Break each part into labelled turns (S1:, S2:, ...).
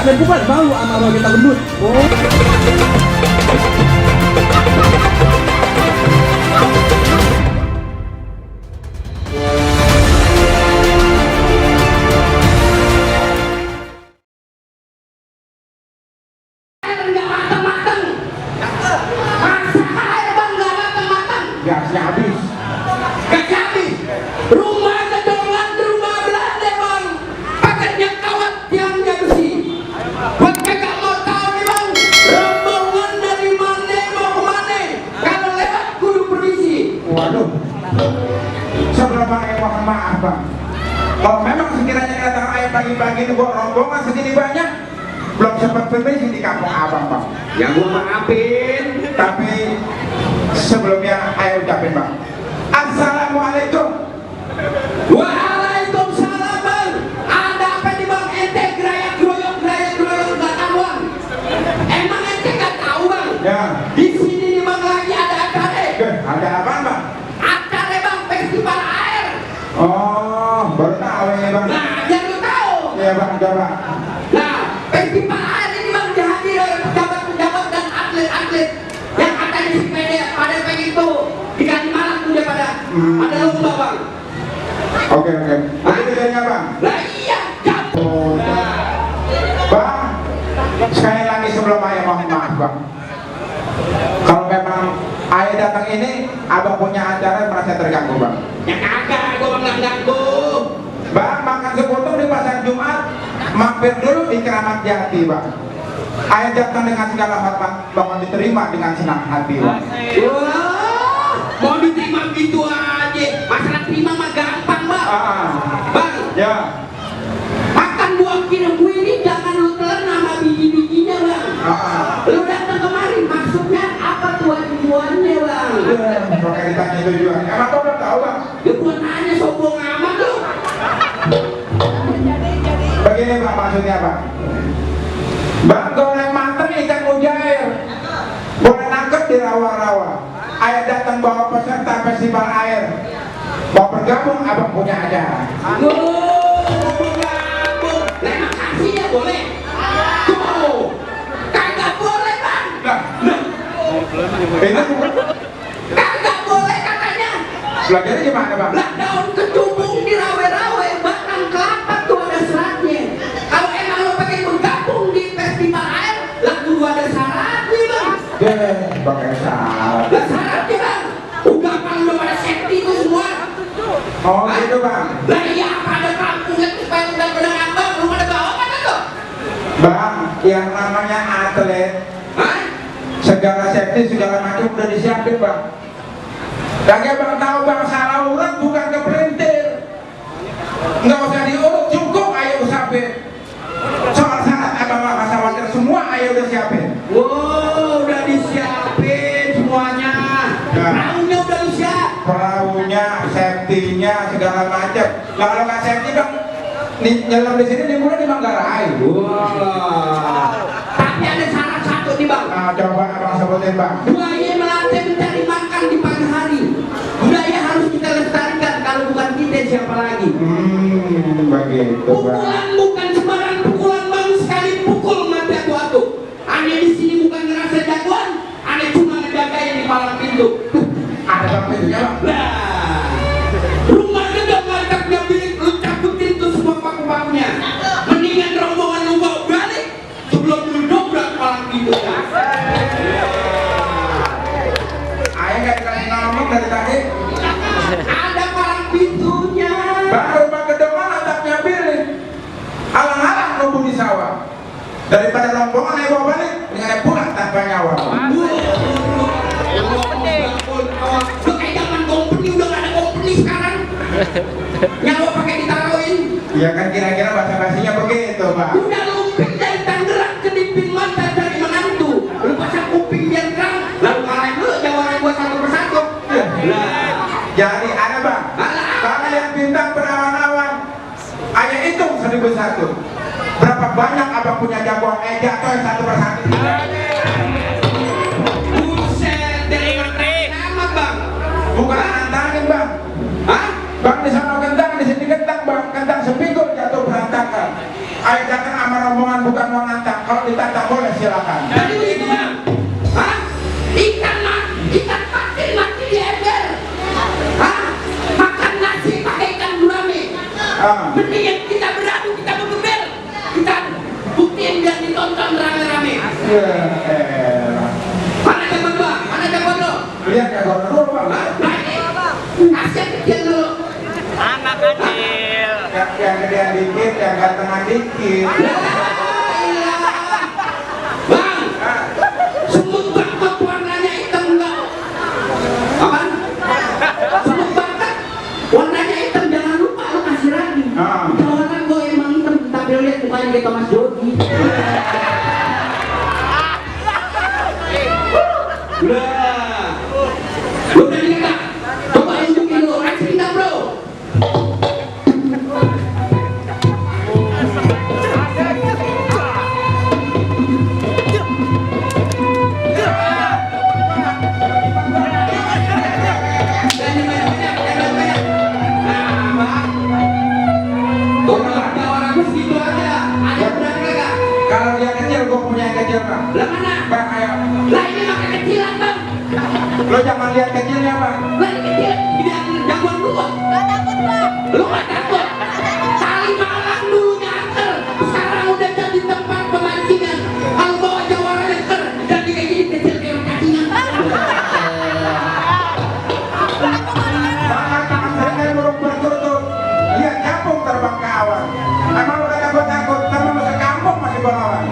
S1: sampai bukan malu sama kita gendut. Oh.
S2: Gasnya habis.
S3: Gasnya habis. Rumah gedongan, rumah belanda bang. Paketnya kawat tiangnya besi. Buat kagak mau tahu nih bang, rombongan dari mana mau kemana? Kalau lewat kudu permisi.
S2: Waduh. Sebelum bang yang mohon maaf bang. Kalau memang sekiranya datang ayam pagi-pagi ini buat rombongan segini banyak, belum sempat permisi di kampung abang bang.
S3: Ya gua maafin.
S2: Tapi sebelumnya ayo ucapin bang, assalamualaikum.
S3: Waalaikumsalam bang. Ada apa nih bang? Ente gerayak groyok nggak tahuan. Emang ente nggak tahu bang?
S2: Ya.
S3: Di sini nih bang lagi ada acara.
S2: Ada apa bang?
S3: Acara bang, festival air.
S2: Oh, baru tahu ya bang.
S3: Nah, yang lu tahu.
S2: Iya bang, coba.
S3: Nah, festival air ini bang dihadiri oleh pejabat-pejabat dan atlet-atlet yang katanya si pede pada pengen itu di Kalimalang tuh dia pada ada lomba bang.
S2: Oke. Jadi bedanya bang?
S3: Lah iya,
S2: Oh, bang, sekali lagi sebelum ayah mohon maaf bang. Kalau memang ayah datang ini, abang punya acara merasa terganggu bang.
S3: ya kagak, gua bang nggak ganggu.
S2: Bang, makan sekutu di pasar Jumat, mampir dulu di Keramat Jati bang. Ayah datang dengan segala hormat, bang diterima dengan senang hati bang.
S3: Wah, mau diterima gitu aja. Masalah terima mah gampang bang. Bang,
S2: Ya.
S3: makan buah kinembu ini jangan lu telan sama biji-bijinya bang. Lu datang kemari, maksudnya apa tujuannya bang?
S2: Pakai ditanya tujuan. Emang kau belum tahu bang?
S3: Ya buat nanya sombong amat lu.
S2: Begini bang, maksudnya bang. Bang, goreng mateng ikan mujair. Boleh nangkep di rawa-rawa. Ayah datang bawa peserta festival air. Mau bergabung, abang punya acara.
S3: Bergabung. Lah makasih ya boleh. Tuh, kagak boleh bang.
S2: Ini
S3: Kagak boleh katanya.
S2: belajarnya gimana bang?
S3: Lah daun kecubung di rawe-rawe, batang kelapa tuh ada seratnya. Kalau emang lo pengen bergabung di festival air, lah kudu ada syaratnya bang.
S2: Pakai salah.
S3: Lah syaratnya bang, ungkapan lo pada safety itu semua.
S2: Oh gitu bang.
S3: Lah iya apa ada kampungnya supaya udah beneran bang, belum ada bawa kan tuh?
S2: Bang, yang namanya atlet,
S3: Hah?
S2: segala safety segala macam udah disiapin bang. Kagak bang tahu bang, salah urut bukan kepelintir. Nggak usah diurut, cukup ayo usapin. Soal syarat abang nggak usah khawatir, semua ayo udah siapin.
S3: Wow, udah disiapin semuanya.
S2: Ya.
S3: Perahunya udah disiap.
S2: Perahunya, safety-nya segala macam. Nah, kalau nggak safety bang, nyelam di sini liburan di Manggarai.
S3: Wah. Tapi ada syarat satu nih bang.
S2: Nah, coba abang sebutin bang.
S3: Budaya melatih mencari makan di pagi hari. Budaya harus kita lestarikan. Kalau bukan kita siapa lagi?
S2: Begitu bang.
S3: Pukulan bukan sembarang pukulan bang. Sekali pukul mati atu-atu. Ane di sini bukan ngerasa jagoan. Ane cuma ngejagain di palang pintu.
S2: Ada bang pintunya bang.
S3: Nah, rumah gedung mantapnya bilik lu cabutin tuh semua paku-pakunya. Mendingan rombongan lu bawa balik sebelum lu dobrak palang pintu.
S2: Ayah nggak dikasih ngomong dari tadi.
S3: Ada palang pintunya.
S2: Bang, rumah gedongan atapnya bilik. Alang-alang nunggu di sawah. Daripada rombongan ayo bawa balik, dengan pulang tanpa nyawa.
S3: Lu kayak zaman company udah gak ada company sekarang. Nyawa pakai ditaruhin.
S2: Ya kan kira-kira bahasa-bahasinya begitu bang.
S3: Udah lumping dari Tangerang ke Dipin Mata cari menantu. Lu pasang kuping biar terang. Lalu kalian lu jawaban gua satu persatu. Lah,
S2: Jadi ada bang. Kalau yang bintang berawan-awan, ayah hitung 1001. Berapa banyak abang punya jagoan jatuh yang satu persatu.
S3: buset dari nama bang.
S2: Bukan nantangin bang.
S3: Hah?
S2: Bang di sana kentang, di sini kentang bang. Kentang sepikul jatuh berantakan. Ayah datang sama rombongan bukan mau nantangin.
S3: Mendingan kita beradu, kita bergebel, kita buktiin dan ditonton rame-rame. Mana jagoan bang? Mana jagoan lo?
S2: Lihat jagoan dulu bang.
S3: Kasih kecil dulu.
S4: Anak kecil.
S2: Yang gedean dikit, yang gantengan dikit.
S3: Bang, semut bangkot warnanya hitam enggak? Apaan? Semut bangkot warnanya hitam, jangan lupa lu kasih lagi. Orang gue emang hitam, tapi lu lihat mukanya kayak Thomas Jody. Lah, lu berani enggak? Coba tunjukin lu, action enggak bro?
S2: Kalau dia kecil, gue punya yang kecil bang.
S3: Lah mana?
S2: Bang, ayo.
S3: Lah ini mah kekecilan bang.
S2: Lo jangan lihat kecilnya bang.
S3: Lah ini kecil, dia jagoan lu bang.
S4: Gak takut bang.
S3: Lu gak takut? Tali malang dulu nyantel, sekarang udah jadi tempat pemancingan. Kalau bawa jawara leker, jadi kayak gini kecil kayak cacingan.
S2: Tangan saya kayak burung bertutur. Lihat capung terbang ke awan. Emang udah takut-takut, terbang masuk kampung masih balawan.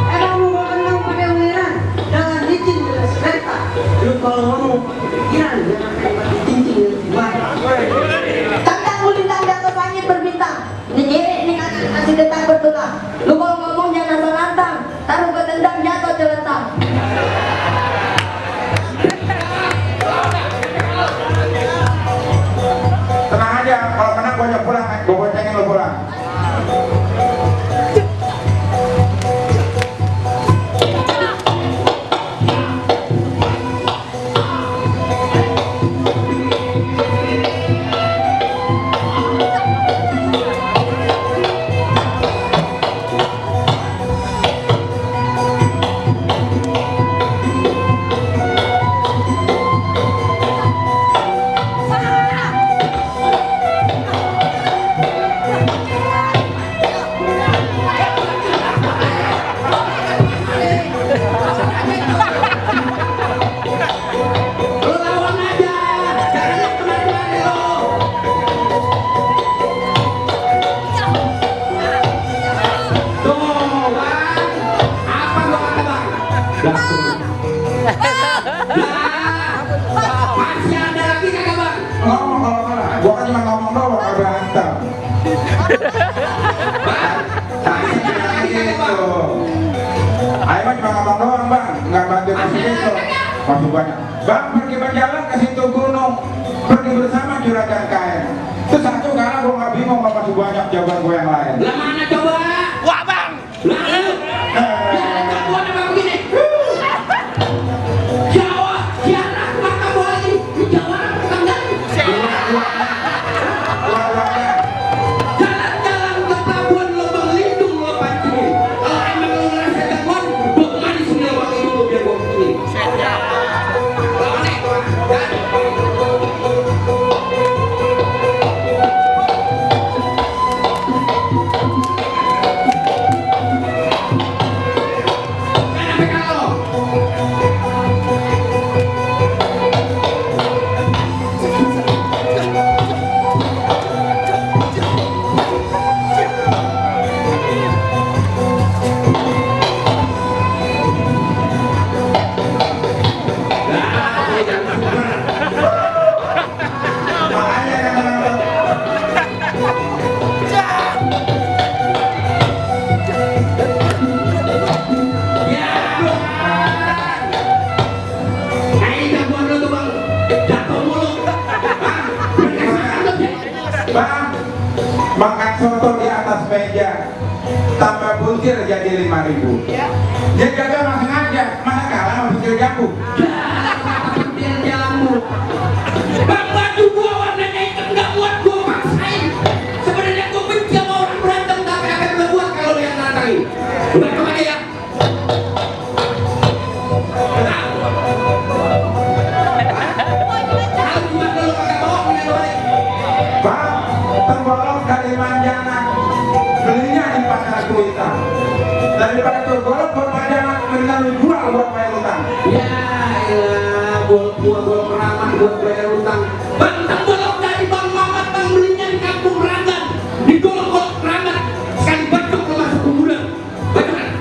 S5: Emang mau berenang pakai uliran? Jangan licin jelas kereta. Lu kalau ngomong pikiran jangan kayak cincin
S4: Tentang ulintang di atas langit berbintang. Ini kakak kasih detang bertulang. Lu kalau ngomong jangan asal lantang. Taruh ke tendang jatuh celentang.
S2: Tenang aja, kalau menang gue ajak pulang, gue boncengin lo pulang.
S3: Lu lawan aja, jangan lihat kemana-mana lu. Tuh bang, apa gua kata bang? Masih ada lagi kagak bang?
S2: Ngomong kalau kalah, gue kan cuma ngomong doang, gak berantem.
S3: Bang, masih ada lagi kagak bang?
S2: Ayo mah cuma ngomong doang bang, nggak bantu masuk besok. Masuk banyak. Bang pergi berjalan ke situ gunung, pergi bersama juragan kain. Terus satu kalah gue nggak bingung kalau masih banyak jawaban gue yang lain.
S3: Lah mana coba?
S4: Wah bang.
S3: Lah lu, biar jagoan apa begini? Jawa, siaran maka boleh di Jawa bukan kan? Jalan-jalan ke pelabuhan Lubang Lindung lo pancingin. Kalau emang lo ngerasa jagoan, gua kemana sini Lubang Lindung biar gua pancingin. Lawan nih, kan? Kenapa kalau?
S2: Makanya kadang-kadang
S3: Ya, lu. Nah, ini jagoan lo tuh bang, jatuh mulu. Bang, berkasih takut ya?
S2: bang makan soto di atas meja, tambah buntir jadi 5.000. Dia jaga masing aja, masa kalah sama buntir jambu.
S3: Dia jamu. Bang, baju gua warnanya hitam nggak muat gua paksain. Sebenarnya gua benci sama orang berantem tapi akan gua buat kalau lihat nantangin. Udah kemana ya? Hah?
S2: atur golok perpanjangan mendingan lu jual buat bayar utang.
S3: Ya elah, gua keramat buat bayar utang. Bantang bolok dari Bang Mamat, Bang Belinyan, Kampung Rangan. Di golok-golok keramat, sekali batuk lu masuk kuburan. Batuk kan?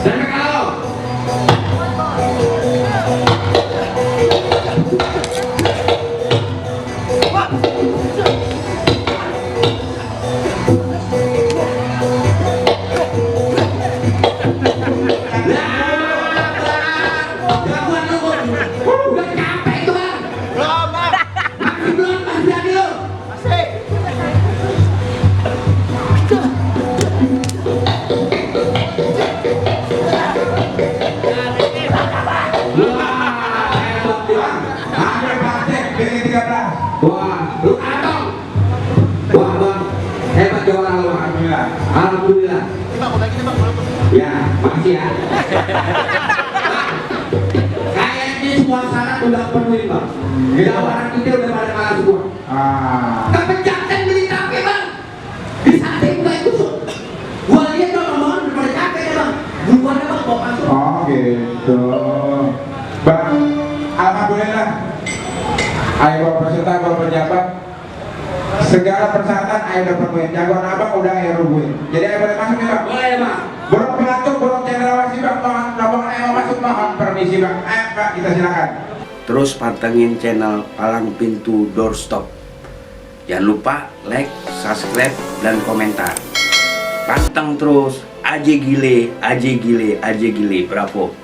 S3: Dan kalau gangguan lu, udah capek itu bang. Masih belum, masih jadi lu. Wah, hebat dia.
S2: Hampir praktek pilih 13.
S3: Wah, lu atong. Wah bang, hebat ya orang lu.
S2: Alhamdulillah.
S3: Alhamdulillah. Ya, makasih ya. Kayaknya semua syarat udah penuhi bang. Jawaban kita udah pada kalah semua. Tapi jangan beli tape bang. Di samping gua itu, gua lihat bang mohon daripada capek ya bang. Duluannya bang bawa masuk.
S2: Oh gitu. Bang, alhamdulillah. Ayo bawa peserta, bawa pejabat. Segala persyaratan ayo udah penuhin. Jagoan abang udah ayo rubuhin. Jadi ayo boleh masuk ya bang.
S3: Boleh ya bang.
S2: Burung pelatuk, burung cendrawasih bang. Mohon, abang ayo masuk mohon permisi bang. Ayo pak, kita silakan.
S6: Terus pantengin channel Palang Pintu Doorstop. Jangan lupa like, subscribe, dan komentar. Panteng terus, aja gile, bravo.